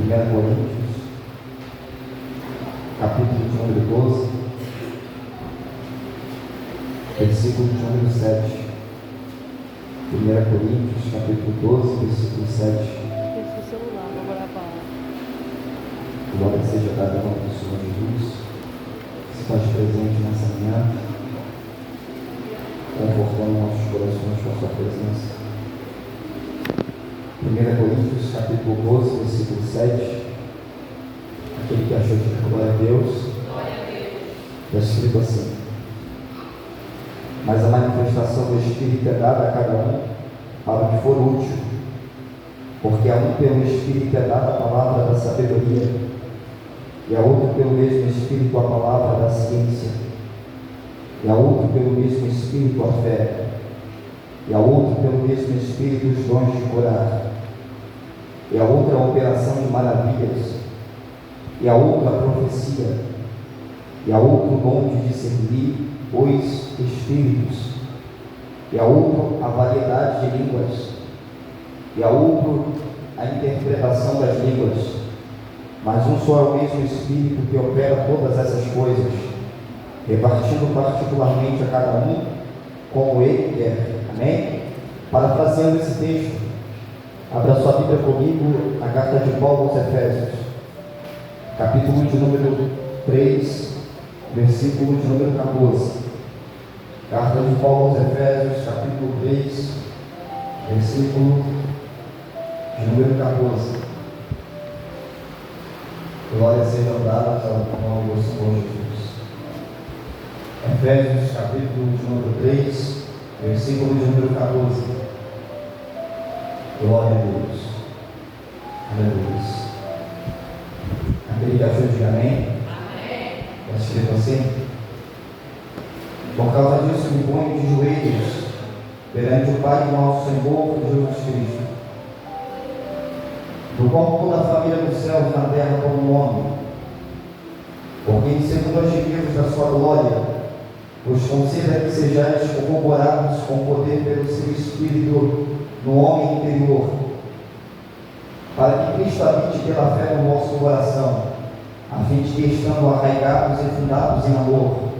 1 Coríntios, capítulo de número 12, versículo de número 7. 1 Coríntios, capítulo 12, versículo 7. Glória seja dada ao nome do Senhor Jesus, que se faz presente nessa manhã, confortando nossos corações com a sua presença. 1 Coríntios, capítulo 12, versículo 7. Aquele que achou que glória a Deus, está escrito assim: mas a manifestação do Espírito é dada a cada um para o que for útil, porque a um pelo Espírito é dada a palavra da sabedoria, e a outro pelo mesmo Espírito a palavra da ciência, e a outro pelo mesmo Espírito a fé, e a outro pelo mesmo Espírito os dons de curar, e a outra a operação de maravilhas, e a outra a profecia, e a outro o dom de discernir os espíritos, e a outro a variedade de línguas, e a outro a interpretação das línguas. Mas um só é o mesmo Espírito que opera todas essas coisas, repartindo particularmente a cada um como Ele quer. Amém? Parafraseando esse texto, abra sua Bíblia comigo na carta de Paulo aos Efésios, capítulo de número 3, versículo de número 14. Carta de Paulo aos Efésios, capítulo 3, versículo de número 14. Glória seja dada ao nome do Senhor Jesus. Efésios, capítulo de número 3, versículo de número 14. Glória a Deus. Aleluia. Aquele que achou, diga amém. Amém. Está escrito assim: por causa disso me ponho de joelhos perante o Pai do nosso Senhor Jesus Cristo, do qual toda a família dos céus e na terra como nome, porque segundo as riquezas da sua glória, vos conceda que sejais corroborados com poder pelo seu Espírito no homem interior, para que Cristo habite pela fé no vosso coração, a fim de que, estando arraigados e fundados em amor,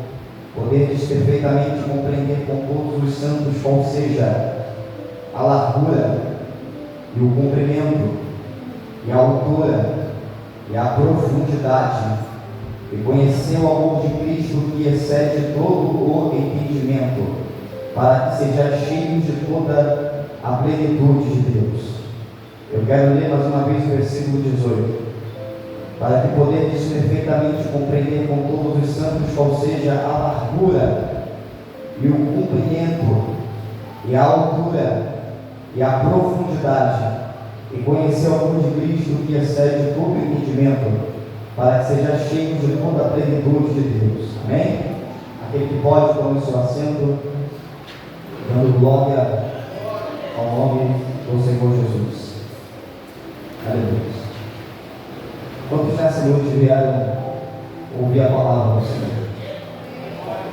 podeis perfeitamente compreender com todos os santos qual seja a largura e o comprimento e a altura e a profundidade, e conhecer o amor de Cristo que excede todo o entendimento, para que sejais cheios de toda a plenitude de Deus. Eu quero ler mais uma vez o versículo 18: para que poderes perfeitamente compreender com todos os santos qual seja a largura e o comprimento e a altura e a profundidade, e conhecer o amor de Cristo que excede todo entendimento, para que seja cheio de toda a plenitude de Deus. Amém? Aquele que pode tomar o seu assento, dando glória ao nome do Senhor Jesus. Aleluia. Quantos nessa noite vieram ouvir a palavra do Senhor?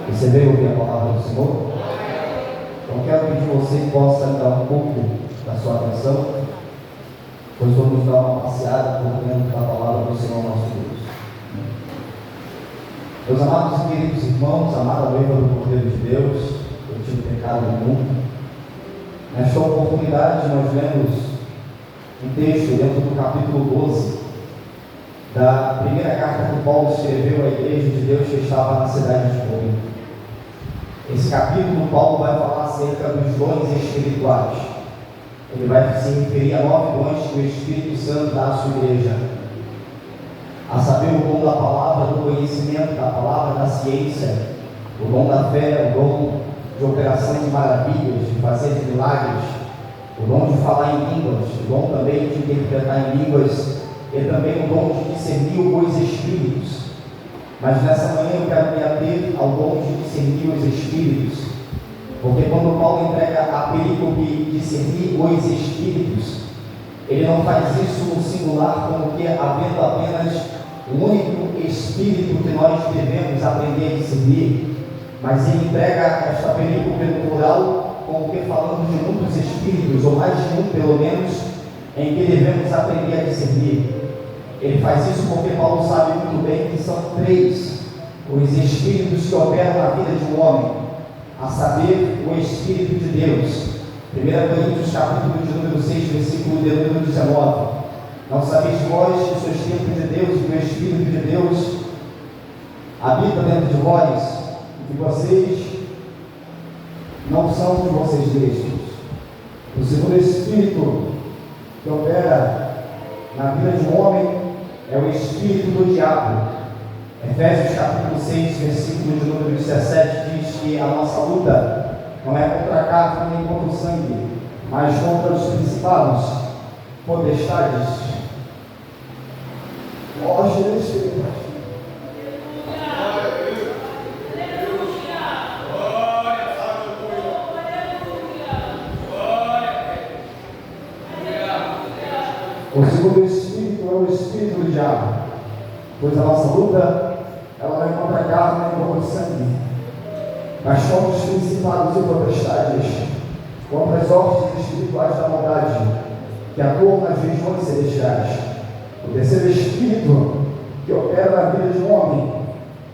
Você veio ouvir a palavra do Senhor? Então quero que você possa dar um pouco da sua atenção, pois vamos dar uma passeada por dentro da palavra do Senhor nosso Deus. Meus amados e queridos irmãos, amada noiva do Cordeiro de Deus, eu tive pecado no mundo. Nesta oportunidade nós lemos um texto dentro do capítulo 12 da primeira carta que Paulo escreveu à igreja de Deus que estava na cidade de Corinto. Esse capítulo Paulo vai falar acerca dos dons espirituais. Ele vai se referir a 9 dons que o Espírito Santo dá à sua igreja, a saber, o dom da palavra, do conhecimento, da palavra, da ciência, o dom da fé, o dom de operação de maravilhas, de fazer milagres, o dom de falar em línguas, o dom também de interpretar em línguas, e também o dom de discernir os espíritos. Mas nessa manhã eu quero me ater ao dom de discernir os espíritos, porque quando Paulo entrega a perícope discernir os espíritos, ele não faz isso no singular, como que havendo apenas um único espírito que nós devemos aprender a discernir, mas ele entrega esta perícope no plural, como que falando de muitos espíritos, ou mais de um pelo menos, em que devemos aprender a discernir. Ele faz isso porque Paulo sabe muito bem que são três os espíritos que operam na vida de um homem, a saber, o Espírito de Deus. 1 Coríntios capítulo de número 6, versículo de número 19. Não sabeis vós que sois templo de Deus e que o Espírito de Deus habita dentro de vós, e que vocês não são de vocês mesmos. O segundo Espírito que opera na vida de um homem é o Espírito do diabo. Efésios capítulo 6, versículo de número 17 diz que a nossa luta não é contra a carne nem contra o sangue, mas contra os principados, potestades. O segundo Espírito é o Espírito do diabo, pois a nossa luta ela não é contra a carne nem contra o sangue, mas contra os principados e potestades, contra as hostes espirituais da maldade que atuam nas regiões celestiais. O terceiro Espírito que opera na vida de um homem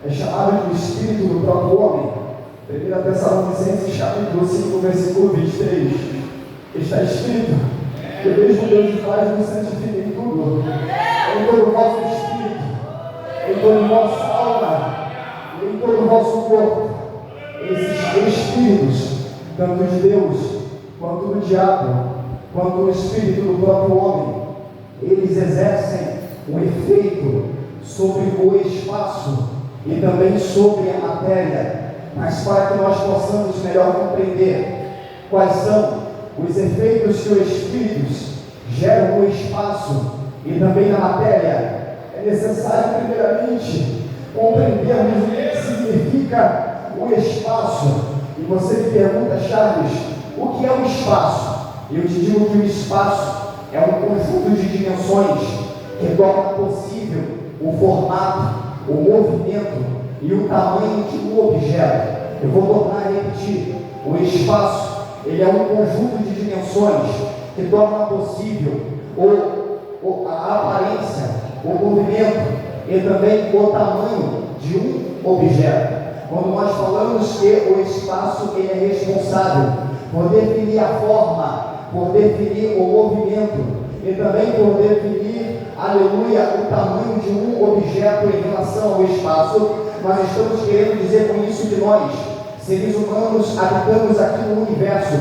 é chamado de Espírito do próprio homem. 1 Tessalonicenses capítulo 5, versículo 23, está escrito que o mesmo Deus de paz nos santifica em tudo, em todo o vosso espírito, em toda a vossa alma e em todo o vosso corpo. Esses espíritos, tanto de Deus, quanto do diabo, quanto o espírito do próprio homem, eles exercem um efeito sobre o espaço e também sobre a matéria. Mas para que nós possamos melhor compreender quais são os efeitos que os espíritos geram no espaço e também na matéria, é necessário primeiramente compreendermos o que significa o espaço. E você me pergunta, Charles, o que é o espaço? Eu te digo que o espaço é um conjunto de dimensões que torna possível o formato, o movimento e o tamanho de um objeto. Eu vou tornar a repetir: o espaço ele é um conjunto de dimensões que torna possível a aparência, o movimento e também o tamanho de um objeto. Quando nós falamos que o espaço ele é responsável por definir a forma, por definir o movimento e também por definir, aleluia, o tamanho de um objeto em relação ao espaço, nós estamos querendo dizer com isso que nós, seres humanos, habitamos aqui no universo,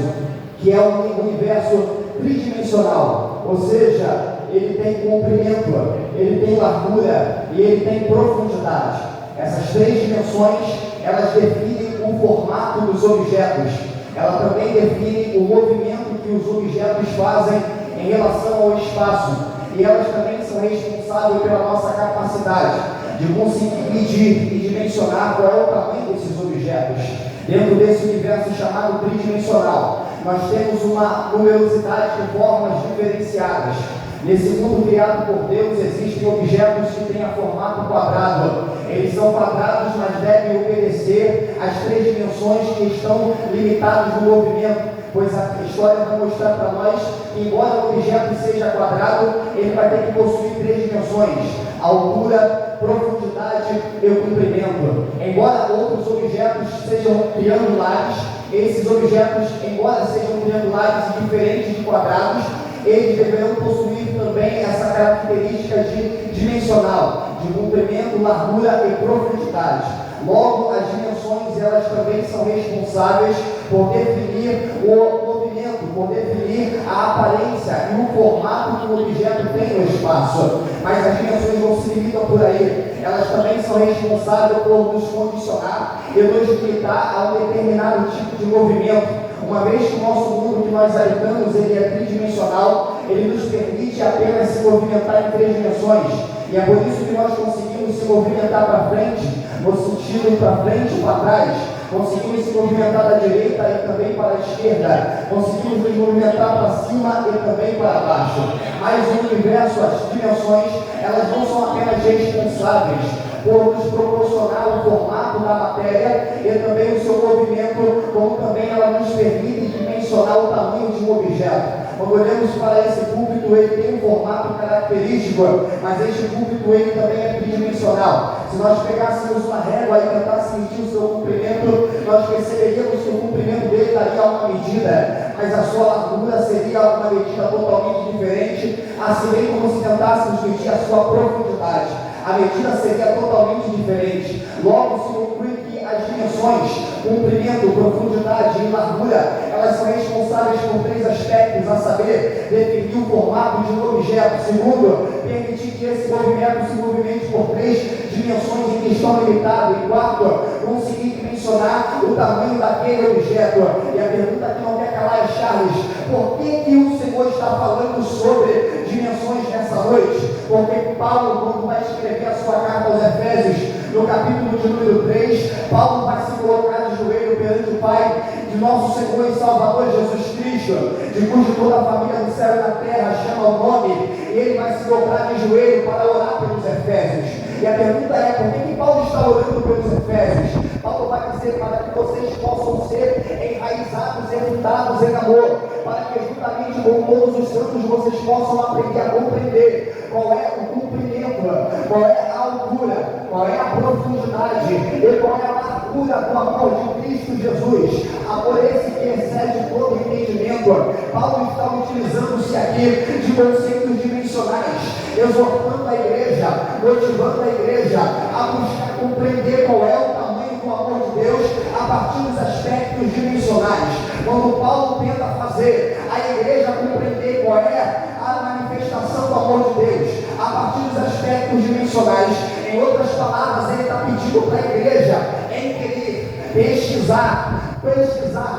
que é um universo tridimensional, ou seja, ele tem comprimento, ele tem largura e ele tem profundidade. Essas três dimensões, elas definem o formato dos objetos, ela também define o movimento que os objetos fazem em relação ao espaço, e elas também são responsáveis pela nossa capacidade de conseguir medir e dimensionar qual é o tamanho desses objetos. Dentro desse universo chamado tridimensional, nós temos uma numerosidade de formas diferenciadas. Nesse mundo criado por Deus, existem objetos que têm a formato quadrado. Eles são quadrados, mas devem obedecer às três dimensões que estão limitadas no movimento, pois a história vai mostrar para nós que, embora o objeto seja quadrado, ele vai ter que possuir três dimensões: altura, profundidade e o comprimento. Embora outros objetos sejam triangulares, esses objetos, embora sejam triangulares e diferentes de quadrados, eles deverão possuir também essa característica de dimensional, de comprimento, largura e profundidade. Logo, as dimensões, elas também são responsáveis por definir o movimento, por definir a aparência e o formato que o objeto tem no espaço. Mas as dimensões não se limitam por aí. Elas também são responsáveis por nos condicionar e nos limitar a um determinado tipo de movimento. Uma vez que o nosso mundo que nós habitamos, ele é tridimensional, ele nos permite apenas se movimentar em três dimensões. E é por isso que nós conseguimos se movimentar para frente, no sentido para frente e para trás. Conseguimos se movimentar da direita e também para a esquerda. Conseguimos nos movimentar para cima e também para baixo. Mas o universo, as dimensões, elas não são apenas responsáveis por nos proporcionar o formato da matéria e também o seu movimento, como também ela nos permite dimensionar o tamanho de um objeto. Quando olhamos para esse púlpito, ele tem um formato característico, mas este púlpito ele também é tridimensional. Se nós pegássemos uma régua e tentássemos medir o seu comprimento, nós perceberíamos que o comprimento dele daria uma medida, mas a sua largura seria uma medida totalmente diferente, assim bem como se tentássemos medir a sua profundidade. A medida seria totalmente diferente. Logo se conclui que as dimensões, comprimento, profundidade e largura, elas são responsáveis por 3 aspectos, a saber, definir o formato de um objeto. Segundo, permitir que esse movimento se movimente por 3 dimensões em questão limitada. E quarto, conseguir dimensionar o tamanho daquele objeto. E a pergunta que não quer calar é, Charles, por que o Senhor está falando sobre dimensões nessa noite? Porque Paulo, quando vai escrever a sua carta aos Efésios, no capítulo de número 3, Paulo vai se colocar de joelho perante o Pai de nosso Senhor e Salvador Jesus Cristo, de cujo toda a família do céu e da terra chama o nome, e ele vai se dobrar de joelho para orar pelos Efésios. E a pergunta é, por que Paulo está orando pelos Efésios? Paulo vai dizer, para que vocês possam ser enraizados e fundados em amor, para que juntamente com todos os santos vocês possam aprender a compreender qual é o comprimento, qual é a altura, qual é a profundidade e qual é a largura do amor de Cristo Jesus, amor esse que excede todo entendimento. Paulo está utilizando-se aqui de conceitos dimensionais, exortando a igreja, motivando a igreja a buscar compreender qual é o tamanho do amor de Deus a partir dos aspectos dimensionais. Quando Paulo tenta fazer a igreja compreender qual é a manifestação do amor de Deus a partir dos aspectos dimensionais, em outras palavras, ele está pedindo para a igreja inquirir, pesquisar,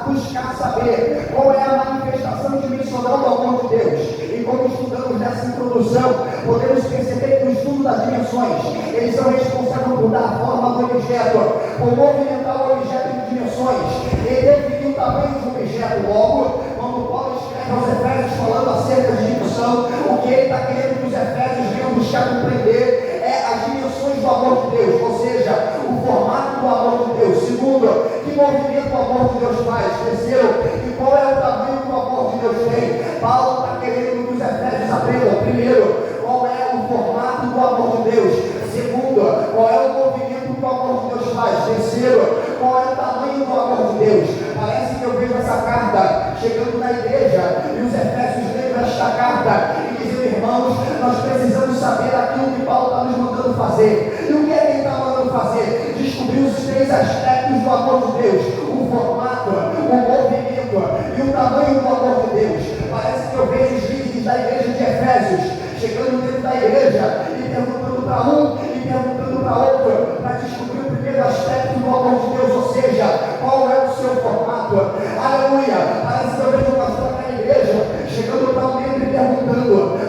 buscar saber qual é a manifestação dimensional do amor de Deus. E como estudamos nessa introdução, podemos perceber que o estudo das dimensões, eles são responsáveis por dar forma ao objeto, por movimentar o objeto em dimensões e definir o tamanho do objeto. Logo, quando Paulo escreve aos Efésios falando acerca de dimensão, o que ele está querendo que os Efésios venham buscar compreender é as dimensões do amor de Deus, ou seja, o formato do amor de Deus. Segundo, que movimento o amor de Deus faz. Terceiro, e qual é o tamanho que o amor de Deus tem. Paulo está querendo que os Efésios aprendam. Primeiro, qual é o formato do amor de Deus. Segundo, qual é o movimento que o amor de Deus faz. Terceiro, qual é o tamanho do amor de Deus. Parece que eu vejo essa carta chegando na igreja e os Efésios lendo esta carta e dizendo, irmãos, nós precisamos saber aquilo que Paulo está nos mandando fazer. E o que é que ele está mandando fazer? Descobrir os 3 aspectos do amor de Deus: o formato, o movimento e o tamanho do amor de Deus. Parece que eu vejo os líderes da igreja de Efésios chegando dentro da igreja e perguntando para um e perguntando para outro, para descobrir o primeiro aspecto do amor de Deus, ou seja, qual é o seu formato. Aleluia! Parece que eu vejo o pastor na igreja chegando para um membro e perguntando,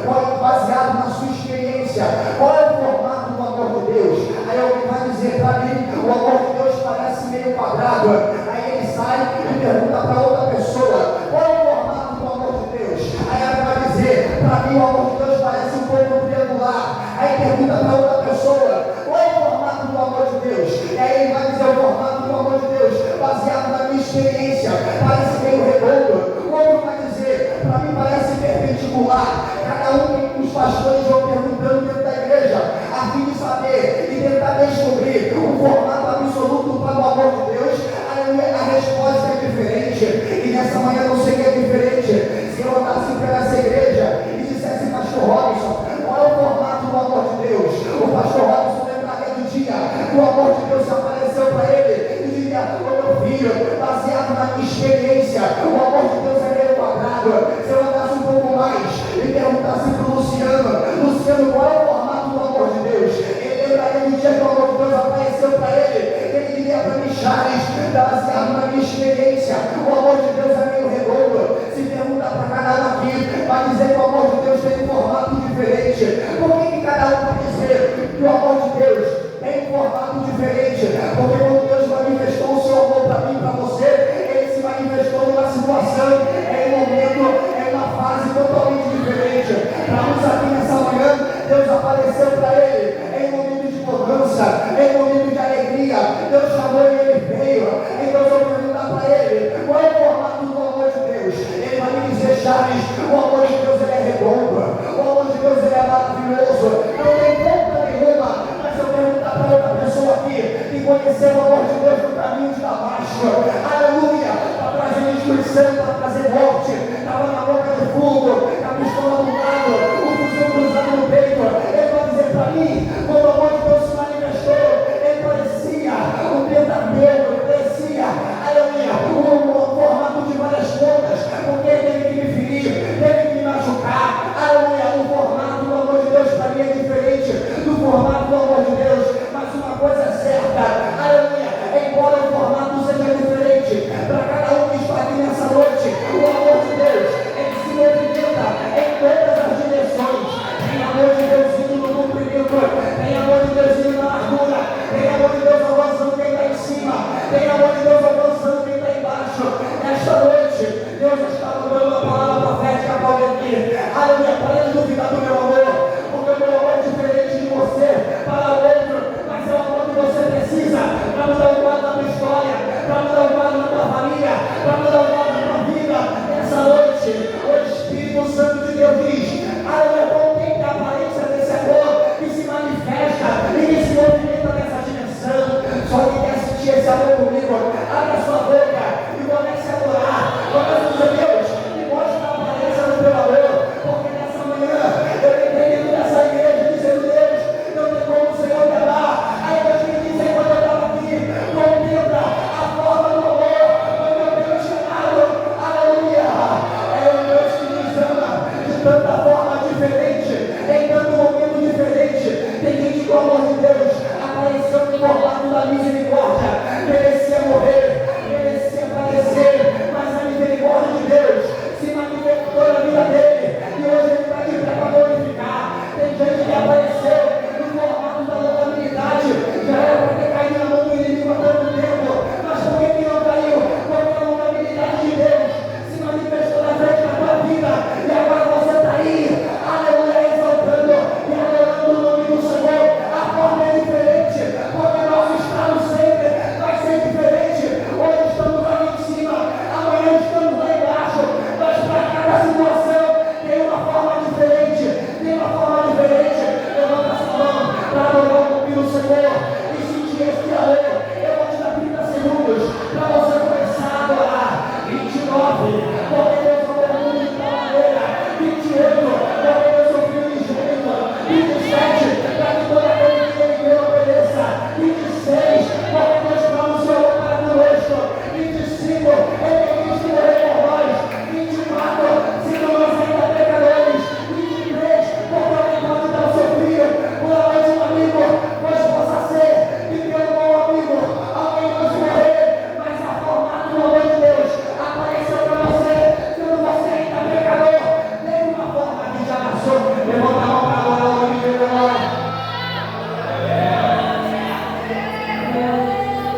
baseado na sua experiência, qual é o formato do amor de Deus. Aí alguém vai dizer para mim, o amor de Deus parece meio quadrado. Aí ele sai e pergunta para outra pessoa, qual é o formato do amor de Deus. Aí ela vai dizer, para mim o amor de Deus parece um pouco triangular. Aí pergunta para outra pessoa, qual é o formato do amor de Deus. E aí ele vai dizer, o formato do amor de Deus, baseado na minha experiência, parece meio redondo. O outro vai dizer, para mim parece perpendicular. Cada um dos pastores vão perguntando dentro da igreja, a fim de saber e tentar descobrir o formato absoluto para o amor de Deus. A resposta é diferente. E nessa manhã não seria diferente se eu andasse para essa igreja e dissesse, pastor Robson, qual é o formato do amor de Deus? O pastor Robson lembraria do dia que o amor de Deus apareceu para ele e diria, meu filho, baseado na minha experiência, o amor de Deus é meio quadrado. Se eu andasse um pouco mais e perguntasse para o Luciano, qual é o formato do amor de Deus? Ele lembraria do dia que o amor de Deus apareceu para ele diria para mim, Charles, baseado na minha experiência, o amor de Deus é meio redondo. Se perguntar para cada um aqui, vai dizer que o amor de Deus tem um formato diferente. Por que cada um vai dizer que o amor de Deus tem um formato diferente? Porque quando Deus manifestou o seu amor para mim e para você, ele se manifestou numa situação, em um momento, em uma fase totalmente diferente. Para nós aqui nessa manhã, Deus apareceu para ele em um momento de mudança, em um momento de alegria. Deus chamou e ele veio. Então eu vou perguntar para ele, qual é o formato do amor de Deus? Ele vai me dizer, Charles, o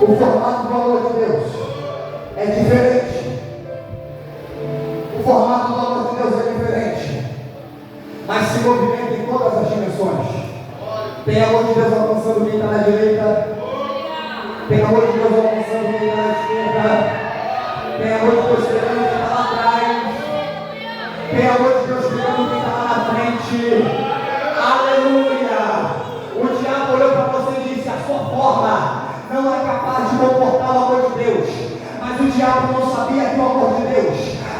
O formato do amor de Deus é diferente. O formato do amor de Deus é diferente, mas se movimenta em todas as dimensões. Tem amor de Deus alcançando quem está na direita, tem amor de Deus alcançando quem está na esquerda, tem amor de Deus pegando quem está lá atrás, tem amor de Deus pegando quem está lá na frente. Aleluia! O diabo olhou para você e disse: a sua forma não é capaz de comportar o amor de Deus. Mas o diabo não sabia que o amor de Deus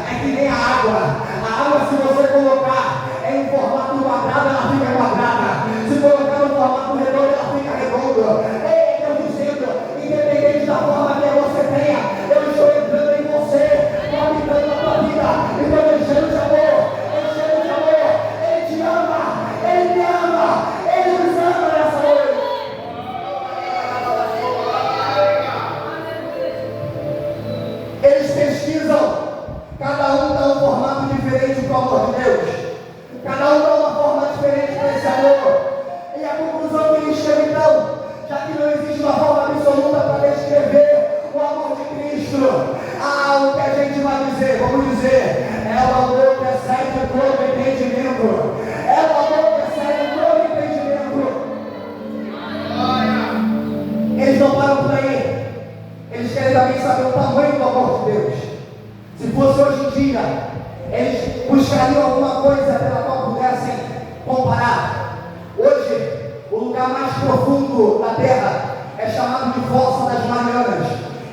é que nem a água. A água, se você colocar em formato quadrado, ela fica quadrada. Se colocar no formato redondo, ela fica redonda. Ei, Deus dizendo, independente da forma que você tenha, eu estou entrando em você, estou habitando na tua vida, e estou enchendo de amor, enchendo de amor. Ele te ama, Ele me ama, Ele nos ama nessa noite. Eles pesquisam, cada um dá um formato diferente para o amor de Deus, cada um dá uma forma diferente para esse amor, e a conclusão que eles chegam então, já que não existe uma forma absoluta para descrever o amor de Cristo, o que a gente vai dizer, vamos dizer, é o amor que excede todo entendimento, é o amor que excede todo entendimento. Eles não param por aí. Eles querem também saber o tamanho do amor de Deus. Se fosse hoje em dia, eles buscariam alguma coisa pela qual pudessem comparar. Hoje, o lugar mais profundo da Terra é chamado de Fossa das Marianas.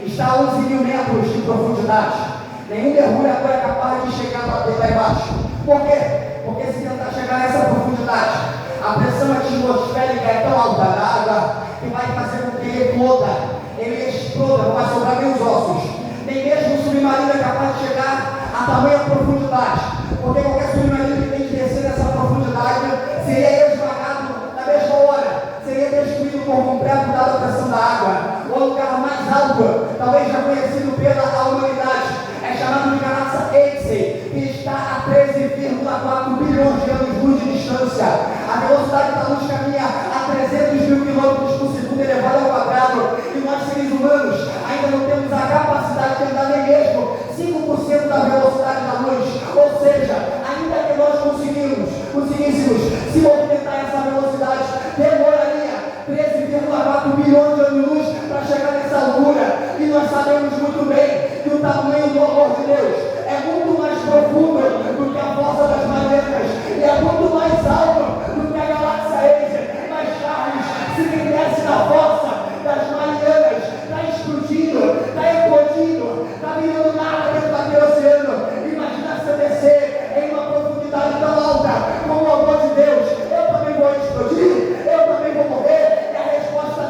Está a 11 mil metros de profundidade. Nenhum mergulhador é capaz de chegar lá embaixo. Por quê? Porque se tentar chegar nessa profundidade, a pressão atmosférica é tão alta da água que vai fazer com que ele ecloda. Ele exploda, não vai sobrar nem os ossos. Nem mesmo o submarino é capaz de chegar a tamanha profundidade, porque qualquer submarino que tem que descer nessa profundidade seria esmagado na mesma hora, seria destruído por completo dada a pressão da água. O lugar mais alto, talvez já conhecido pela humanidade, é chamado de Galáxia Eixe, que está a 13,4 bilhões de anos-luz de distância. A velocidade da luz caminha a 300 mil quilômetros por segundo elevado ao quadrado, e nós, seres humanos, ainda não temos a capacidade de andar nem mesmo 5% da velocidade da luz. Ou seja, ainda que nós conseguíssemos se movimentar essa velocidade, demoraria 13,4 bilhões de anos-luz para chegar nessa altura. E nós sabemos muito bem que o tamanho do amor de Deus é muito mais profundo do que a Fossa das Marianas, e é muito mais alto do que a Galáxia Eixe. Mas Charles, se quem desce na Fossa das Marianas está explodindo, está eclodindo, está virando nada dentro daquele oceano. Imagina se eu descer em uma profundidade tão alta como o amor de Deus. Eu também vou explodir, eu também vou morrer. E a resposta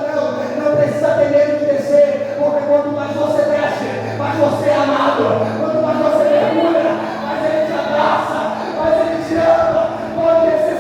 não precisa ter medo de descer, porque quanto mais você desce, mais você é amado. Quanto mais você mergulha, mais Ele te abraça, mais Ele te ama. Pode descer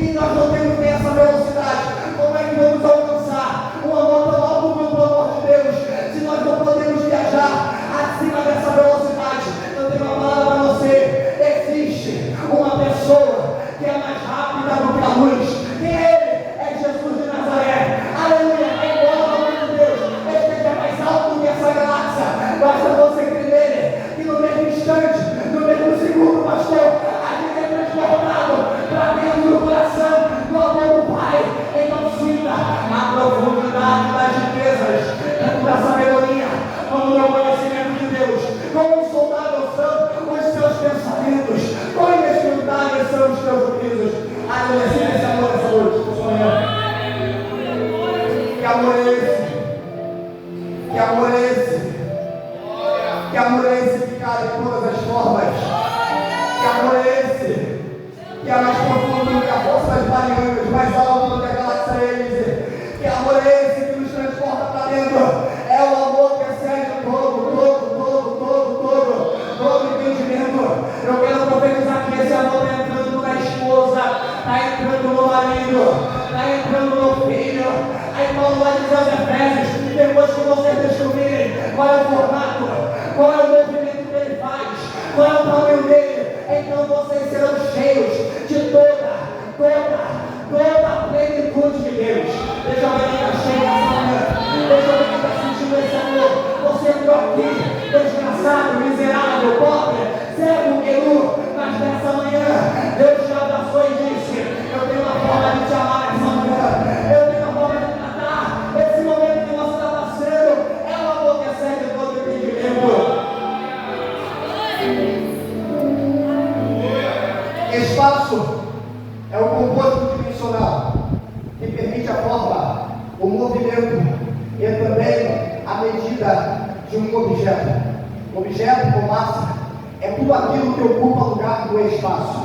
e nós não temos nem essa velocidade, como é que vamos alcançar uma nota nova, pelo amor de Deus, se nós não podemos viajar acima dessa velocidade? Eu tenho uma palavra para você: existe uma pessoa que é mais rápida do que a luz, e ele é Jesus de Nazaré. Aleluia! Embora o nome de Deus esteja mais alto do que essa galáxia, basta você crer nele, e no mesmo instante, no mesmo segundo, pastor, a gente é transportado para dentro do coração do amor do Pai. Então sinta a profundidade das riquezas, tanto da sabedoria como do conhecimento de Deus. Como um soldado são os seus pensamentos, quão inescrutáveis são os teus juízos. Aleluia! Sinta esse amor nessa noite. Que amor é esse? Que amor é esse? Que amor é esse que cabe em todas as formas? Que amor é esse? Que é mais profundo do que a força das marinhas, mais alto do que a galáxia Elise. Que amor é esse que nos transporta para dentro? É o amor que excede todo entendimento. Eu quero profetizar que esse amor está entrando na esposa, está entrando no marido, está entrando no filho. Aí Paulo vai dizer aos Efésios, depois que vocês descobrirem qual é o formato, qual é o movimento que ele faz, qual é o tamanho dele, então vocês serão cheios de toda a plenitude de Deus. Deixa eu ver quem está cheio nessa manhã. Deixa eu ver quem está sentindo esse amor. Você entrou aqui, desgraçado, miserável, pobre, cego, peru, mas nessa manhã Deus te abraçou e disse: eu tenho uma forma de te amar nessa manhã. Eu tenho uma forma de tratar esse momento que você está passando. É o amor que excede todo entendimento. Espaço é o composto dimensional que permite a forma, o movimento e também a medida de um objeto. Objeto com massa é tudo aquilo que ocupa lugar no espaço.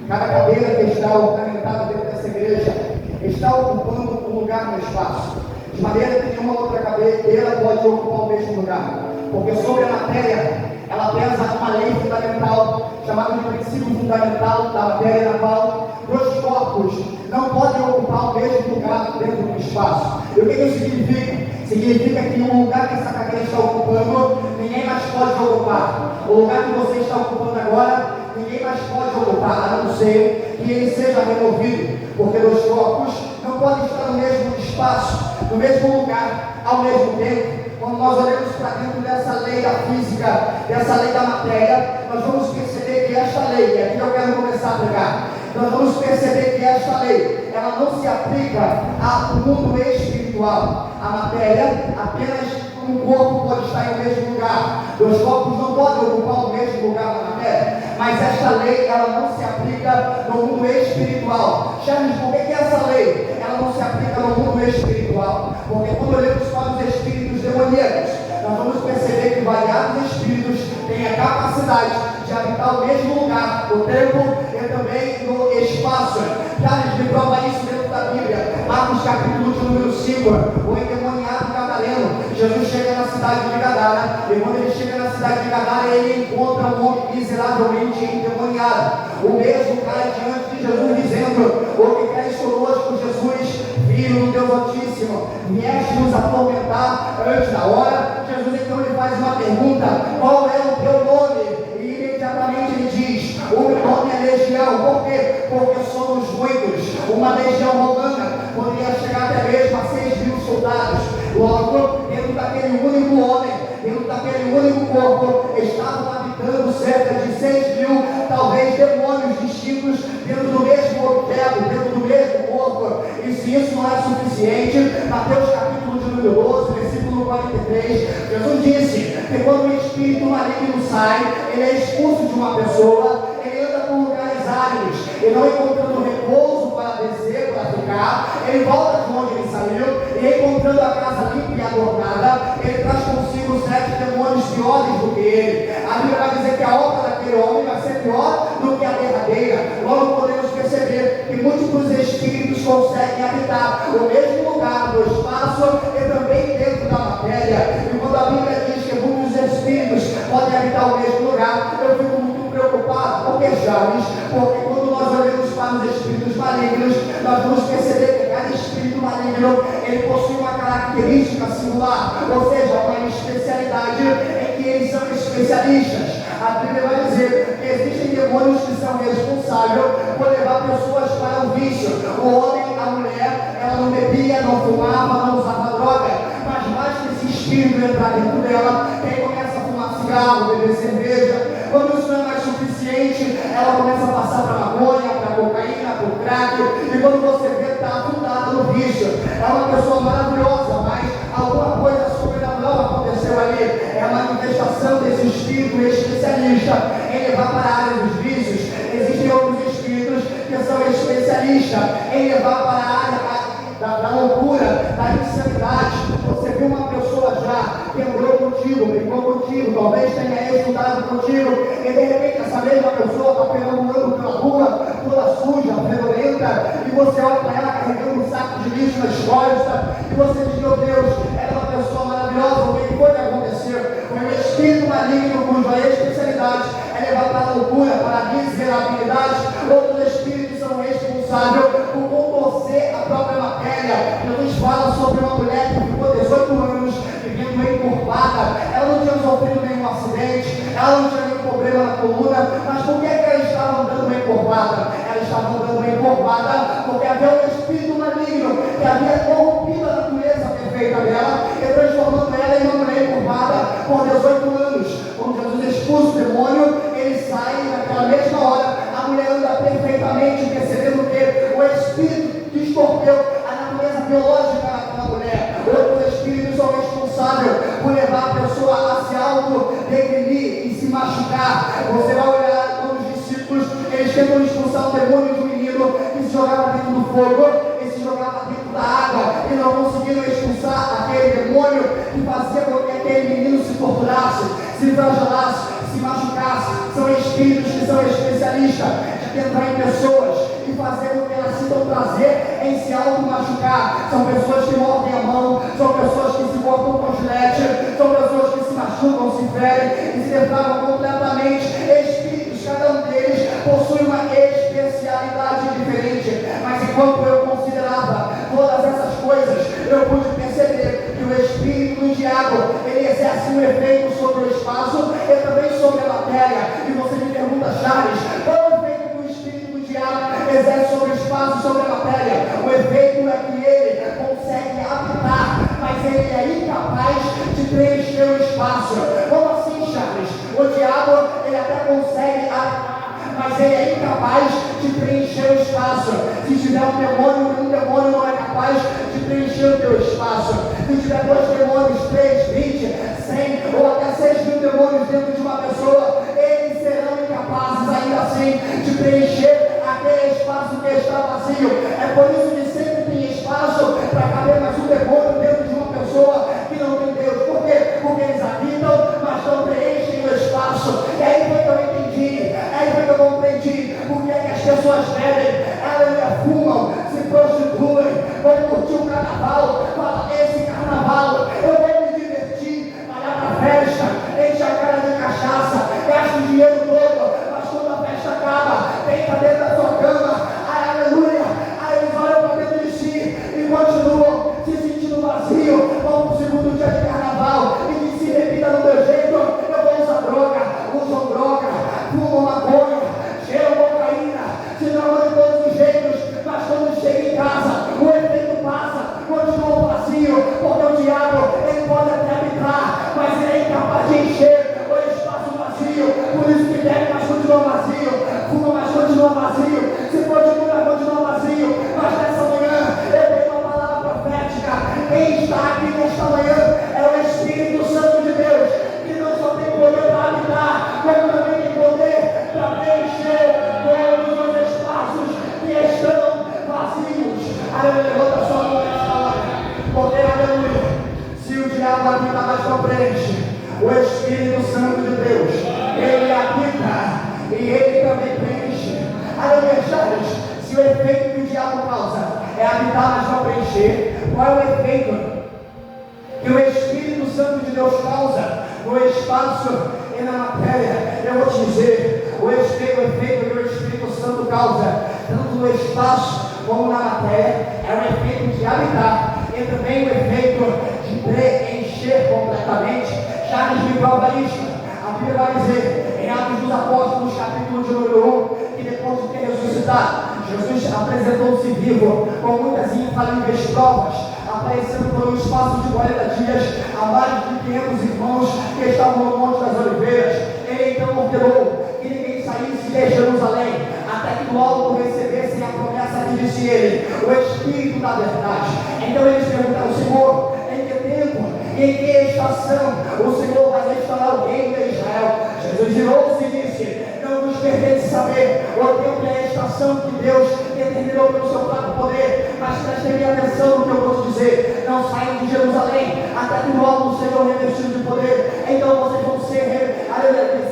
Cada cadeira que está ornamentada dentro dessa igreja está ocupando um lugar no espaço, de maneira que nenhuma outra cadeira pode ocupar o mesmo lugar, porque sobre a matéria ela pesa uma lei fundamental, chamada de princípio fundamental da matéria, na qual dois corpos não podem ocupar o mesmo lugar dentro do espaço. E o que isso significa? Significa que no lugar que essa cadeira está ocupando, ninguém mais pode ocupar. O lugar que você está ocupando agora, ninguém mais pode ocupar, a não ser que ele seja removido, porque dois corpos não podem estar no mesmo espaço, no mesmo lugar, ao mesmo tempo. Quando nós olhamos para dentro dessa lei da física, dessa lei da matéria, nós vamos perceber que esta lei, e aqui eu quero começar a pregar, nós vamos perceber que esta lei, ela não se aplica ao mundo espiritual. A matéria, apenas um corpo pode estar em o mesmo lugar. Dois corpos não podem ocupar o mesmo lugar na matéria. Mas esta lei, ela não se aplica no mundo espiritual. Charles, por que essa lei, ela não se aplica no mundo espiritual? Porque quando olhamos para os espíritos demoníacos, nós vamos perceber que variados espíritos têm a capacidade de habitar o mesmo lugar, no tempo e também no espaço. Charles me prova isso dentro da Bíblia. Marcos capítulo de número 5, o endemoniado gadareno. Jesus chega na cidade de Gadara, e quando ele chega na cidade de Gadara, ele encontra um homem miseravelmente endemoniado. O mesmo cai diante de Jesus, dizendo: o que queres conosco, Jesus, Filho do Deus Altíssimo? Vieste nos atormentar antes da hora? Jesus então lhe faz uma pergunta: qual é o teu nome? E imediatamente ele diz: o meu nome é Legião. Por quê? Porque somos muitos. Uma legião romana poderia chegar até mesmo a 6.000 soldados. Logo, dentro daquele único homem, dentro daquele único corpo, estavam habitando cerca de 6.000, talvez, demônios distintos dentro do mesmo objeto, dentro do mesmo corpo. E se isso não é suficiente, Mateus capítulo de número 12, versículo 43, Jesus disse que quando o espírito maligno sai, ele é expulso de uma pessoa, ele anda por lugares áridos, e não encontrando repouso para descer, para ficar, ele volta de onde ele saiu, e encontrando a casa limpa e adornada, ele traz consigo 7 demônios piores do que ele. A Bíblia vai dizer que a obra daquele homem vai ser pior do que a derradeira. Logo podemos perceber que múltiplos espíritos conseguem habitar o mesmo lugar, no espaço e também dentro da matéria. E quando a Bíblia diz que muitos espíritos podem habitar o mesmo lugar, eu fico muito preocupado. Por que, James? Porque quando nós olhamos para os espíritos malignos, malignos, nós vamos perceber que cada espírito maligno, ele possui uma característica singular, ou seja, uma especialidade em que eles são especialistas. A Bíblia vai dizer que existem demônios que são responsáveis por levar pessoas para o vício. O homem, a mulher, ela não bebia, não fumava, não usava droga, mas mais que esse espírito entrar dentro dela, quem começa a fumar cigarro, beber cerveja, quando isso não é mais suficiente, ela começa a passar para maconha, para cocaína, para o crack, e quando você vê, está afundada no vício. É uma pessoa maravilhosa, mas alguma coisa sobrenatural aconteceu ali. É a manifestação desse espírito especialista em levar para a área dos vícios. Existem outros espíritos que são especialistas em levar para a área da loucura, da insanidade. Você viu uma pessoa já quebrou contigo, brincou contigo, talvez tenha estudado contigo, e de repente essa mesma pessoa está perambulando pela rua, toda suja, fedorenta, e você olha para ela carregando um saco de lixo nas costas, e você diz: meu Deus, ela é uma pessoa maravilhosa. O que foi que aconteceu? Foi um espírito maligno cuja especialidade é levar para a loucura, para a miserabilidade. Outros espíritos são responsáveis por contorcer a própria matéria. Jesus fala sobre uma mulher que ficou 18 anos vivendo encurvada. Ela não tinha sofrido nenhum acidente, ela não tinha nenhum problema na coluna, mas por que ela estava andando encurvada? Ela estava andando encurvada porque havia um espírito maligno que havia corrompido a natureza perfeita dela e transformando ela em uma mulher encurvada por 18 anos. Quando Jesus expulsa o demônio, ele sai e naquela mesma hora a mulher anda perfeitamente, percebendo que o espírito distorceu a natureza biológica daquela mulher. Outros espíritos são responsáveis por levar a pessoa a se auto-degredir e se machucar. Você vai olhar quando os discípulos, eles tentam expulsar o demônio de um menino que se jogava dentro do fogo e se jogava dentro da água, e não conseguiram expulsar aquele demônio que fazia com que aquele menino se torturasse, se flagelasse, se machucasse. São espíritos que são especialistas de entrar em pessoas e fazer com que elas sintam prazer em se auto-machucar. São pessoas que mordem a mão, são pessoas que se cortam com gilete, são pessoas que se machucam, se ferem e se depravam completamente. Espíritos, cada um deles possui uma especialidade diferente, mas enquanto eu considerava todas essas coisas, eu pude perceber que o espírito do diabo, ele exerce um efeito sobre o espaço e também sobre a matéria. E você me pergunta: Charles, qual é o efeito que o espírito do diabo exerce sobre o espaço e sobre a matéria? O efeito é que ele consegue habitar, mas ele é incapaz de preencher o espaço. Como assim, Charles? O diabo, ele até consegue habitar, mas ele é incapaz de preencher o espaço. Se tiver um demônio não é capaz de preencher o teu espaço. Se tiver 2 demônios, 3, 20, 100 ou até 6.000 demônios dentro de uma pessoa, eles serão incapazes ainda assim de preencher aquele espaço que está vazio. É por isso que sempre tem espaço para caber mais um demônio dentro de uma pessoa que não tem Deus. Por quê? Porque eles habitam, mas não preenchem o espaço. E aí foi que eu entendi, aí foi que eu compreendi por que as pessoas bebem, elas fumam, se prostituem, vão curtir o carnaval. Fala: esse carnaval eu vou me divertir, vai lá pra festa, enche a cara de cachaça, gasta o dinheiro todo, mas quando a festa acaba, deita dentro da sua cama, ai, aleluia, aí eles olham para dentro de si e continuam se sentindo vazio. Vão pro segundo dia de carnaval e diz: se repita no meu jeito, eu vou usar droga, usam droga, fumam maconha, cheiram cocaína, se drogam de todos os jeitos, mas quando chega em casa, o efeito passa, continua vazio, porque o diabo, ele pode até habitar, mas ele é incapaz de encher o espaço vazio. Por isso que bebe, mas continua vazio, fuma, mas continua vazio, se continua vazio. Mas nessa manhã, eu tenho uma palavra profética. Quem está aqui nesta manhã é o Espírito Santo de Deus, que não só tem poder para habitar, como também tem poder para preencher todos os espaços que estão vazios. Aleluia, levanta sua mão nesta hora, porque aleluia, se o diabo habita mais para frente, o Espírito Santo de Deus, ele habita e ele também preenche. Aleluia, Charles, se o efeito que o diabo causa é habitar mais para preencher, qual é o efeito que o Espírito Santo de Deus causa no espaço e na matéria? Eu vou te dizer, o efeito que o Espírito Santo causa, tanto no espaço como na matéria, é o efeito de habitar e também o efeito de preencher completamente. Já nos livro Alvarista, a Bíblia vai dizer, em Atos dos Apóstolos, capítulo de número 1, que depois de ter ressuscitado, Jesus apresentou-se vivo com muitas e infalíveis provas, aparecendo por um espaço de 40 dias a mais de 500 irmãos que estavam no Monte das Oliveiras. Ele então ordenou que ninguém saísse de Jerusalém até que logo recebessem a promessa que disse ele, o Espírito da verdade. Então eles perguntaram: Senhor, em que tempo e em que estação o Senhor vai restaurar o reino de Israel? Jesus virou-se e disse: não nos pertence saber o tempo e a estação que Deus determinou pelo seu próprio poder, mas prestem atenção no que eu vou dizer. Não saiam de Jerusalém até que logo o Senhor revestido de poder. Então vocês vão ser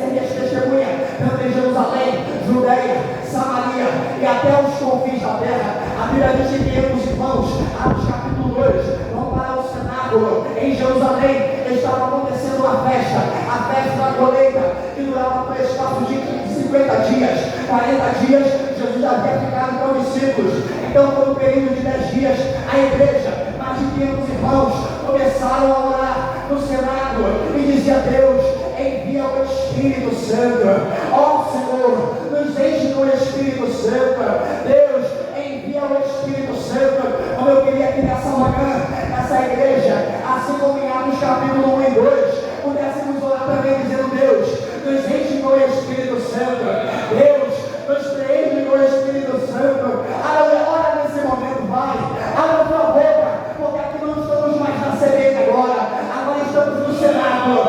minhas testemunhas, tanto em Jerusalém, Judeia, Samaria e até os confins da terra. A Bíblia diz que os irmãos, Atos capítulo 2, vão para o cenáculo em Jerusalém. Estava acontecendo uma festa, a festa da colheita, que durava por espaço de 50 dias, 40 dias. Jesus havia ficado com os discípulos. Então, por um período de 10 dias, a igreja, mais de 500 irmãos, começaram a orar no cenáculo e dizia: Deus, envia o Espírito Santo. Ó Senhor, nos enche com o Espírito Santo. Deus, envia o Espírito Santo. Como eu queria que nessa manhã, nessa igreja, assim como em Atos capítulo 1 e 2, pudéssemos orar também dizendo: Deus, nos enche com o Espírito Santo. Deus, nos preenche com o Espírito Santo. Ora nesse momento, vai, abra a tua boca, porque aqui não estamos mais na serena agora estamos no cenáculo.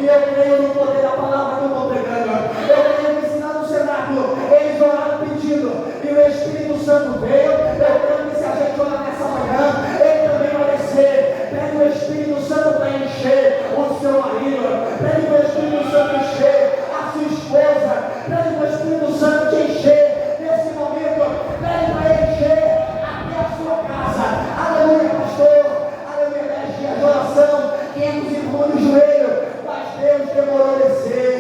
E eu creio no poder da palavra que eu estou pregando. Eu creio que ensinar no cenáculo, eles oraram pedindo, e o Espírito Santo veio. Eu creio que se a gente orar nessa manhã, ele também vai descer. Pede o Espírito Santo para encher o seu marido, pede o Espírito Santo encher a sua esposa, pede o Espírito Santo te encher nesse momento, pede para ele encher até a sua casa. Aleluia, pastor, aleluia. 10 dias de oração, 500 irmãos no joelho, mas Deus demorou a descer.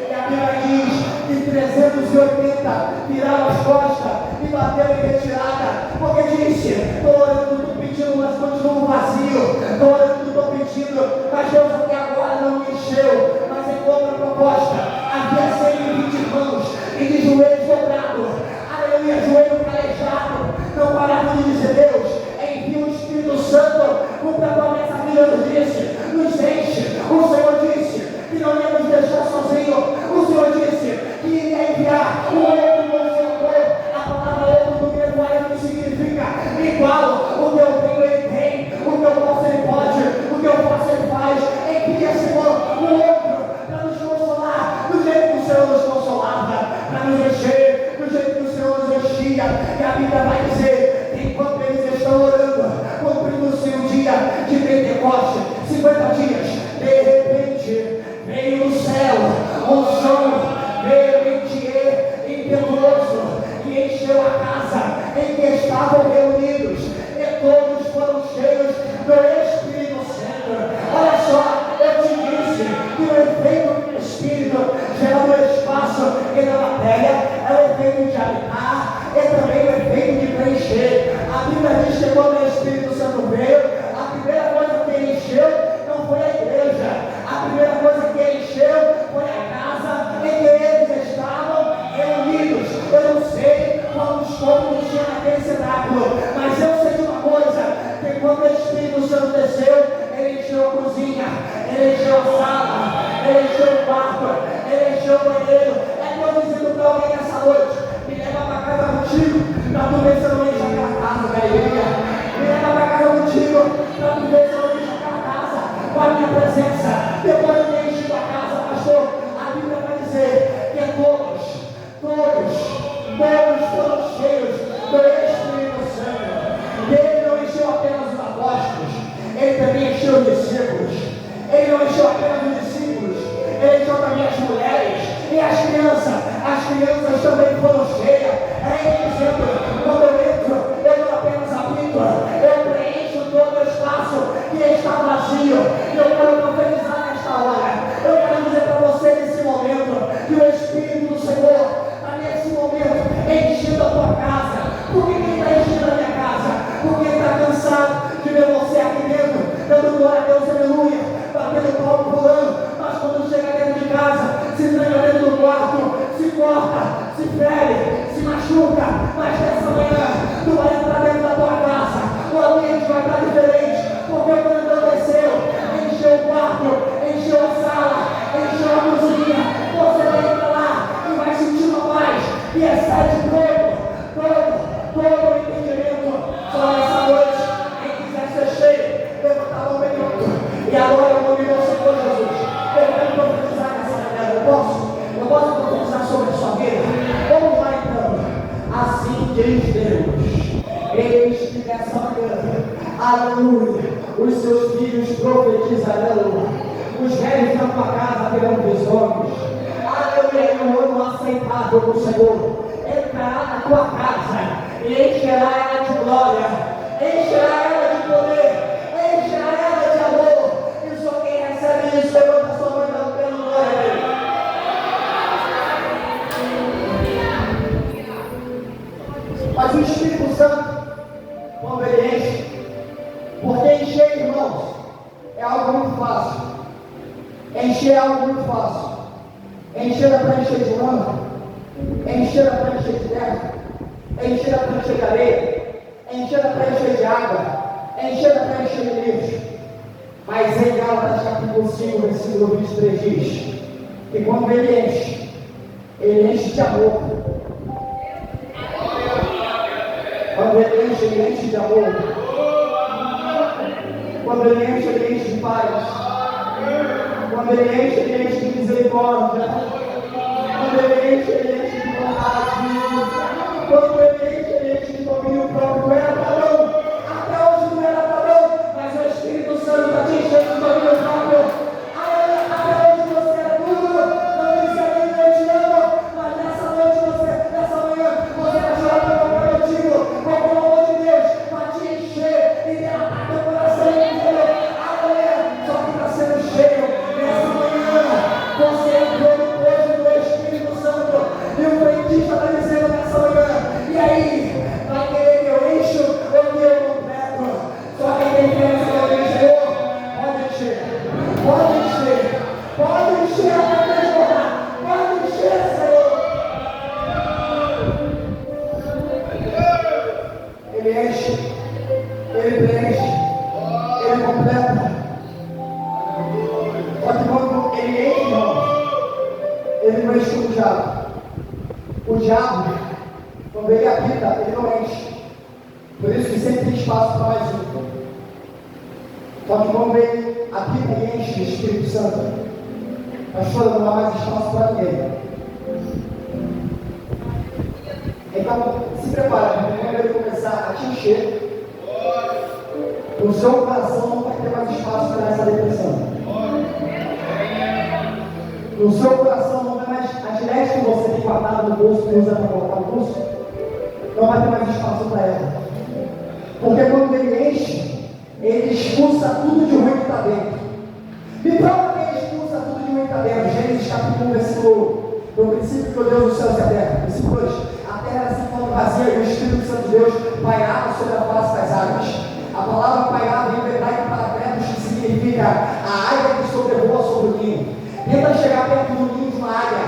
E a Bíblia diz que 380 viraram as costas e bateram em retirada, porque disse: estou orando, estou pedindo, mas continuo vazio. Estou orando, estou pedindo, mas Deus até agora não me encheu. Mas em contraproposta, havia 120 irmãos e de joelhos dobrados, aleluia, joelho calejado, não paravam de dizer: Deus, envia o Espírito Santo, cumpra a promessa que Deus disse, nos enche. O Senhor disse que não ia nos deixar sozinhos. O Senhor disse que ia enviar o outro Consolador. A palavra outro do grego que significa igual. O que eu tenho ele tem, o que eu posso ele pode, o que eu faço ele faz. Envia, Senhor, o outro para nos consolar do jeito que o Senhor nos consolava, para nos encher do jeito que o Senhor nos enchia. E a Bíblia vai dizer que enquanto eles estão orando, cumprindo-se o dia de Pentecostes, 50 dias, de repente veio do céu um som veemente e impetuoso que encheu a casa em que estavam reunidos, e todos foram cheios do Espírito Santo. Olha só, eu te disse que o efeito do Espírito gera no espaço e na matéria, é o efeito de habitar e também o efeito de preencher. A Bíblia diz que quando o Espírito Santo veio, a primeira coisa que ele encheu não foi a igreja. A primeira coisa que ele encheu foi a casa em que eles estavam reunidos. Eu não sei quantos cômodos tinha naquele cenáculo, mas eu sei de uma coisa: que quando o Espírito Santo desceu, ele encheu a cozinha, ele encheu a sala, ele encheu o quarto, ele encheu o banheiro. É eu dizendo para alguém nessa noite: me leva para casa contigo, para tu ver se eu não encho aquela casa da igreja. Me leva para casa contigo, para tu ver se eu não encho aquela casa com a minha presença. Depois eu me encho a casa, pastor. A Bíblia vai dizer que todos foram cheios do Espírito Santo. E ele não encheu apenas os apóstolos, ele também encheu os discípulos. Ele não encheu apenas os discípulos, ele encheu também as mulheres e as crianças. As crianças também foram cheias. É ele dizendo: quando eu entro, eu não apenas habito, eu preencho todo o espaço que está vazio. E eu quero profetizar nesta mas nessa manhã tu vai entrar dentro da tua casa, o ambiente vai estar diferente, porque o plantão desceu, encheu o quarto, encheu a sala, encheu a cozinha. Você vai entrar lá e vai sentir uma paz que excede todo o entendimento. Só nessa noite, quem quiser ser cheio, levanta a mão bem alto e agora eu vou me dar o Senhor Jesus. Eu quero profetizar nessa manhã. Eu posso profetizar sobre a sua vida? Vamos lá então. Assim diz Deus: eis que nessa manhã, aleluia, os seus filhos profetizarão, os velhos da tua casa terão visões. Aleluia, é um ano aceitável do Senhor. Entrará na tua casa e encherá ela de glória, encherá ela de poder, encherá ela de amor. E só quem recebe isso, levanta a sua mão dando pelo glória a Deus. Mas o Espírito Santo, quando ele enche, porque encher, irmãos, é algo muito fácil. Encher é algo muito fácil. Encher é para encher de lama, encher é para encher de terra, encher é para encher de areia, encher é para encher de água, encher é para encher de lixo. Mas em Gálatas capítulo 5, versículo 23 diz que quando ele enche de amor. Quando ele enche de amor. Quando ele enche de paz. Quando ele enche de misericórdia. Quando ele enche de bondade. Quando ele enche de domínio próprio. Não era padrão. Até hoje não era padrão. Mas o Espírito Santo está te enchendo de domínio próprio. Até hoje você é duro. Não disse a mim, eu te amo. Mas nessa noite, nessa manhã, você vai chorar pelo meu motivo. Porque o amor de Deus vai te encher e delatar teu coração inteiro. Aleluia. Só que está sendo cheio nessa manhã. Você entrou no poço do Espírito Santo. E o frentista está dizendo nessa manhã: e aí? Vai querer que eu encho ou que eu completo? Só quem tem fé nessa manhã, Senhor, pode encher. Pode encher. Pode encher até transbordar. Pode encher, Senhor. Ele enche. Ele preenche. Ele completa. Só que quando ele enche, irmão, ele não enche o diabo. O diabo, quando ele habita, ele não enche. Por isso que sempre tem espaço para mais um. Só que quando ele habita e enche o Espírito Santo, pastor, não há mais espaço para ninguém. Então, se prepara, quando ele começar a te encher, o seu coração não vai ter mais espaço para essa depressão. No seu coração não vai mais, a gilete que você tem guardado no bolso, que usa para colocar no bolso, não vai ter mais espaço para ela. Porque quando ele enche, ele expulsa tudo de ruim que está dentro. Me prova que ele expulsa tudo de ruim que está dentro. Gênesis capítulo 1, versículo, no princípio que Deus os céus e a terra. Versículo 2. A terra era assim quando vazia e o Espírito Santo de Deus pairava sobre a face das águas. A palavra pairava em hebraico para credos, que significa a águia que sobrevoa sobre o ninho. Tenta chegar perto do ninho de uma águia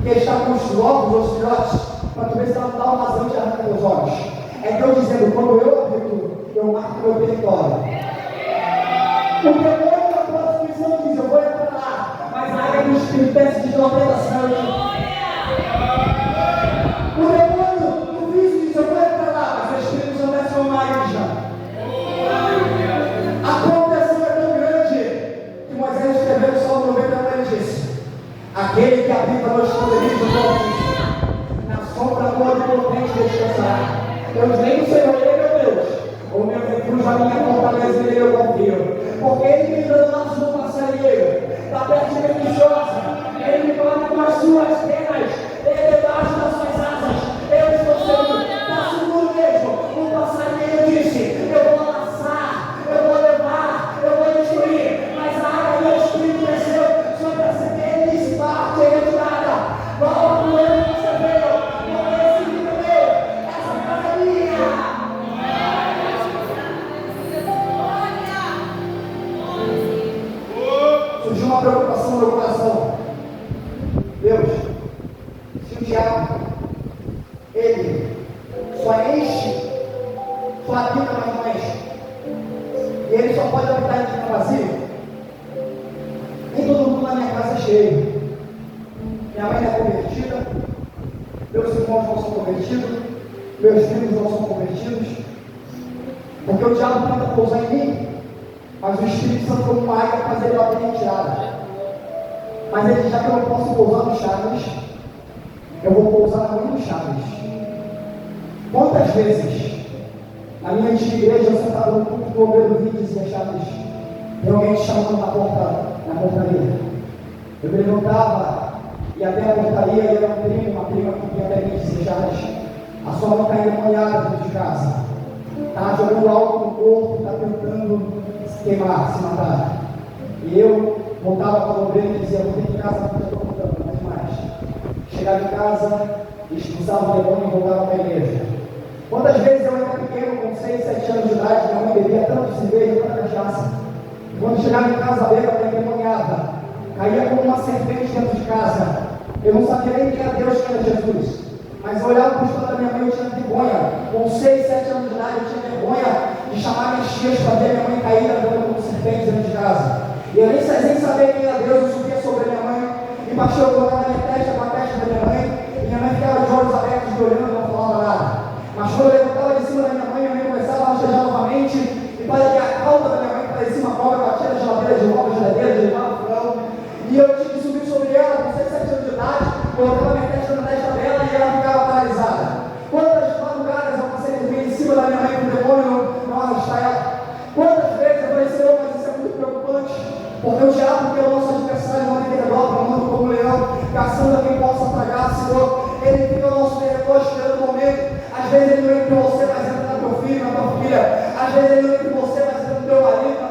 que está com os ovos, os filhotes, para tu ver se ela não dá uma razão de arrancar os olhos. É Deus dizendo: quando eu habito, eu marco meu território. O demônio da próxima visão diz: eu vou entrar lá, mas a águia do Espírito desce de 90 sangue. O demônio do vício diz: eu vou entrar lá, mas o Espírito Santo desce uma ilha. A proteção é tão grande que Moisés escreveu no Salmo 91, ele disse: aquele que habita no esconderijo do Altíssimo, na sombra do Onipotente descansará. Eu digo, Senhor, ele é meu Deus, o meu refúgio, a minha fortaleza, nele eu confio. Porque ele me dá laço no passarinheiro, da peste perniciosa, ele me guarda com as suas penas, ele debaixo das suas asas, eu estou seguro, está seguro mesmo. O passarinheiro disse: eu vou laçar, eu vou levar, eu vou destruir, mas a água do Espírito desceu sobre a semente e parte em retirada. Volta do ano que você veio, porque esse livro meu, essa casa é minha. só enche, só habita, mas não enche. E ele só pode habitar em um vazio. Nem todo mundo na minha casa é cheio. Minha mãe é convertida, meus irmãos não são convertidos, meus filhos não são convertidos, porque o diabo tenta pousar em mim, mas o Espírito Santo como uma águia faz ele bater em tirada. Mas ele, já que eu não posso pousar no Chaves, eu vou pousar na mãe do Chaves. Quantas vezes na minha antiga igreja eu sentava no culto do Obreiro Vídeo e dizia Chaves, tem alguém te chamando na portaria. Eu me levantava e até a portaria, e era uma prima que vinha até mim e dizia Chaves, a sua mãe está endemoniada dentro de casa, está jogando álcool no corpo, está tentando se queimar, se matar. E eu voltava para o obreiro e dizia, vou ter em casa porque eu estou contando, não é mais. Chegava em casa, expulsava o demônio e voltava para a igreja. Quantas vezes eu era pequeno, com 6, 7 anos de idade, minha mãe bebia tanto cerveja, tanta cachaça. E quando chegava em casa, a bêbada endemoniada, caía como uma serpente dentro de casa. Eu não sabia nem quem era Deus, quem era Jesus. Mas eu olhava para o estado da minha mãe e eu tinha vergonha. Com 6, 7 anos de idade, eu tinha vergonha de chamar minhas tias para ver minha mãe cair andando como serpente dentro de casa. E eu nem sabia quem era Deus, eu subia sobre a minha mãe e baixou o colocar na minha testa com a testa da minha mãe. E minha mãe ficava de olhos abertos, me olhando, não falava nada. Mas quando eu levantava de cima da minha mãe começava a rastejar novamente. E parecia a cauda da minha mãe parecia uma cobra, batia na geladeira, derrubava a geladeira, derrubava o fogão. E eu tinha que subir sobre ela, com 6, 7 anos de idade, colocava minha testa na testa dela e ela ficava paralisada. Quantas madrugadas eu passei dormir em cima da minha mãe para o demônio não arrastar ela? Quantas vezes eu falei, Senhor, mas isso é muito preocupante, porque o diabo, que é o nosso adversário, não tem dobra, manda como um leão, caçando a quem possa tragar, Senhor. Ele fica ao nosso redor esperando o momento. Às vezes ele não entra em você, mas entra no teu filho, na tua filha. Às vezes ele não entra em você, mas entra no teu marido, na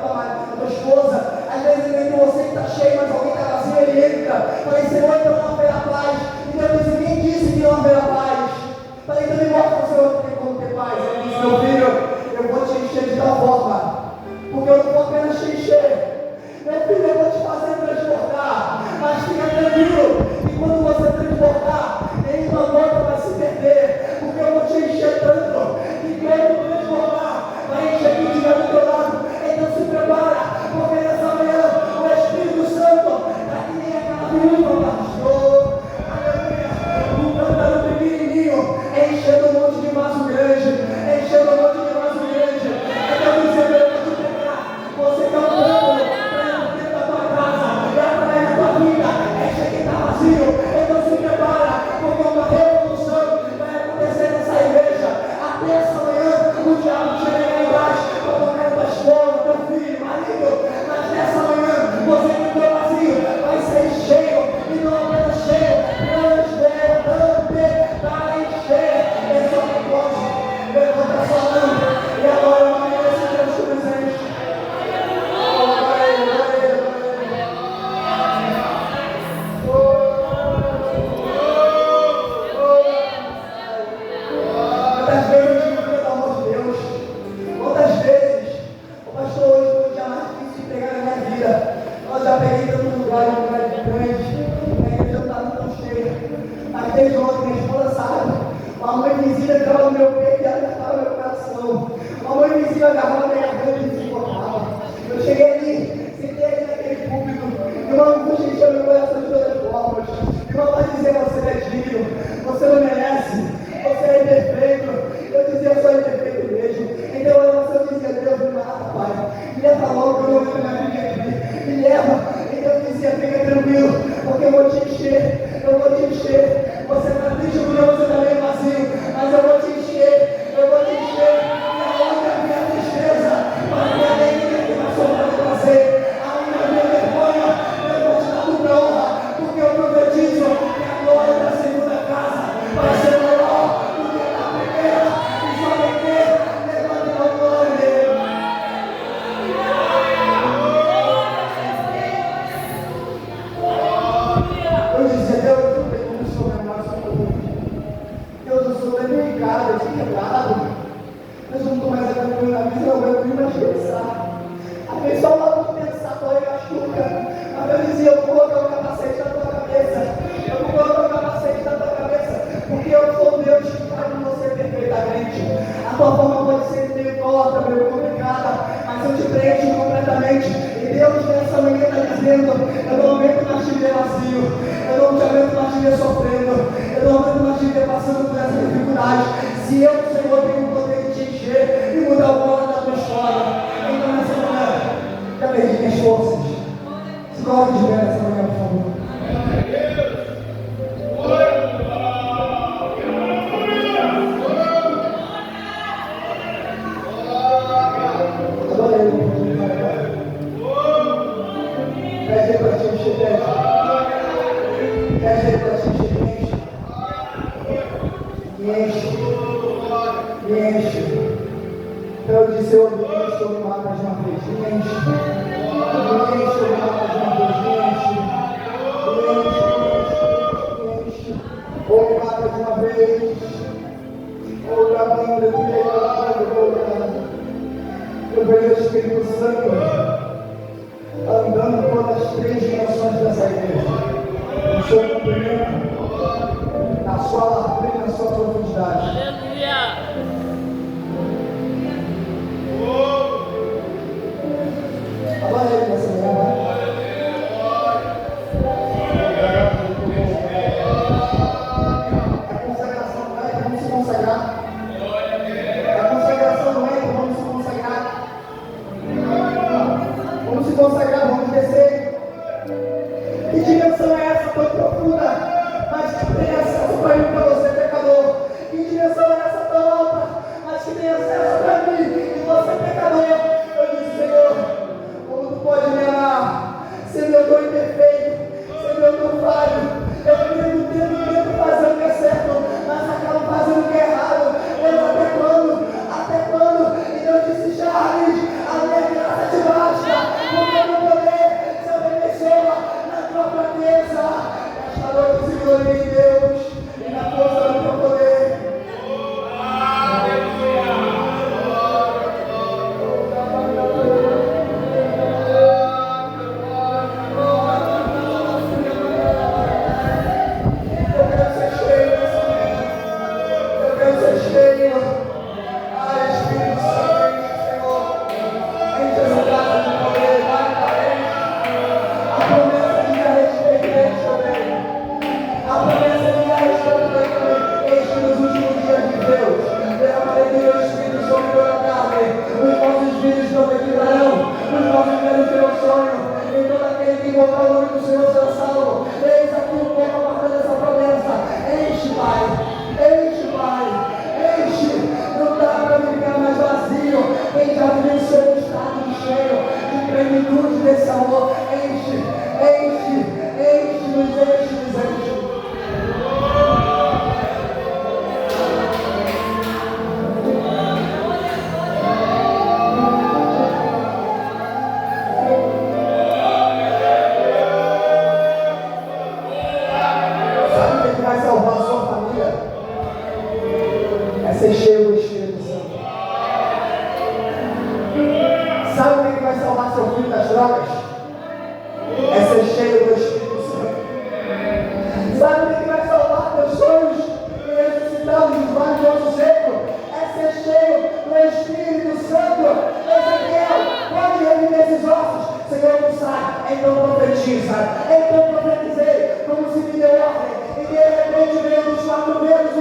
tua esposa. Às vezes ele entra em você que está cheio, mas alguém está vazio, ele entra. Falei, Senhor, então não haverá paz. E Deus disse, quem disse que não haverá paz? Falei, então me mostra o Senhor que tem como ter paz. Ele disse, meu filho, eu vou te encher de tal forma, porque eu não vou apenas te encher. Meu filho, eu vou te fazer transportar, mas fica tranquilo, e quando você transportar, nenhuma gota vai se perder, porque eu vou te encher tanto, que quando transportar, vai encher quem estiver do teu lado. Então se prepara, porque nessa manhã o Espírito Santo está que nem aquela viúva, pastor, aleluia, um cântaro pequenininho, enchendo um monte de vaso grande, enchendo um monte de vaso grande. Então dizendo, eu vou te pegar, você cantando, então se prepara, porque uma revolução vai acontecer nessa igreja. Até essa manhã, o diabo chega lá embaixo para tocar no pastor, no teu filho, marido. Mas nessa manhã, você que está vazio vai ser cheio, e não apenas cheio, transbordante, vai encher. É só que pode. Levanta a sua mão, e agora eu quero esse Deus presente. Desde ontem, minha esposa sabe. Uma mãe invisível entrava no meu peito e apertava meu coração. Uma mãe invisível agarrava minha garganta e desenforcava. Eu cheguei ali, sentei ali naquele púlpito, e uma angústia encheu meu coração de todas as formas. E uma voz dizia, você não é digno, você não merece, você é imperfeito. Eu dizia, eu sou imperfeito mesmo. Então eu dizia, Deus me mata, Pai. Me leva logo que eu não vou mais viver aqui. Me leva. Então eu dizia, fica tranquilo, porque eu vou te encher, eu vou te encher. Você está triste porque você está meio vazio, mas eu vou te encher, eu vou te encher. E aonde havia tristeza, tua forma pode ser meio torta, meio complicada, mas eu te preencho completamente. E Deus nessa manhã está dizendo: eu não aguento mais te ver vazio, eu não te aguento mais te ver sofrendo, eu não aguento mais te ver passando por essa dificuldade. Se eu, Senhor, tenho o poder de te encher e mudar o modo da tua história, então nessa manhã, já perdi minhas forças. Se coloque de pé nessa manhã, por favor. Me enche. Então eu disse: eu me enche, eu me mata de uma vez. Me enche, eu me mata de uma vez. Me enche. Ou me mata de uma vez. Ou gravando, eu vejo o Espírito Santo andando pelas 3 dimensões dessa igreja. No seu cumprimento, na sua largura e na sua profundidade. Aleluia! Agora ele nessa manhã, vai. A consagração não é que vamos se consagrar. A consagração não é que vamos se consagrar. Vamos se consagrar, vamos descer. Que dimensão é essa tão profunda, mas que tem acesso para mim, para você, pecador? Que dimensão é essa tão alta, mas que tem acesso para mim e você, pecador? Eu disse: Senhor, como tu pode me amar, sendo eu tão imperfeito, sendo eu tão falho? Eu tento fazer o que é certo, mas acabo fazendo o que é errado. Deus, até quando? Até quando? E Deus disse: Charles, a minha graça te basta, porque o meu poder se aperfeiçoa na tua fraqueza. Esta noite se glorie em Deus e na força do teu poder. Então profetizei, como se me deu ordem, e de repente veio dos 4 ventos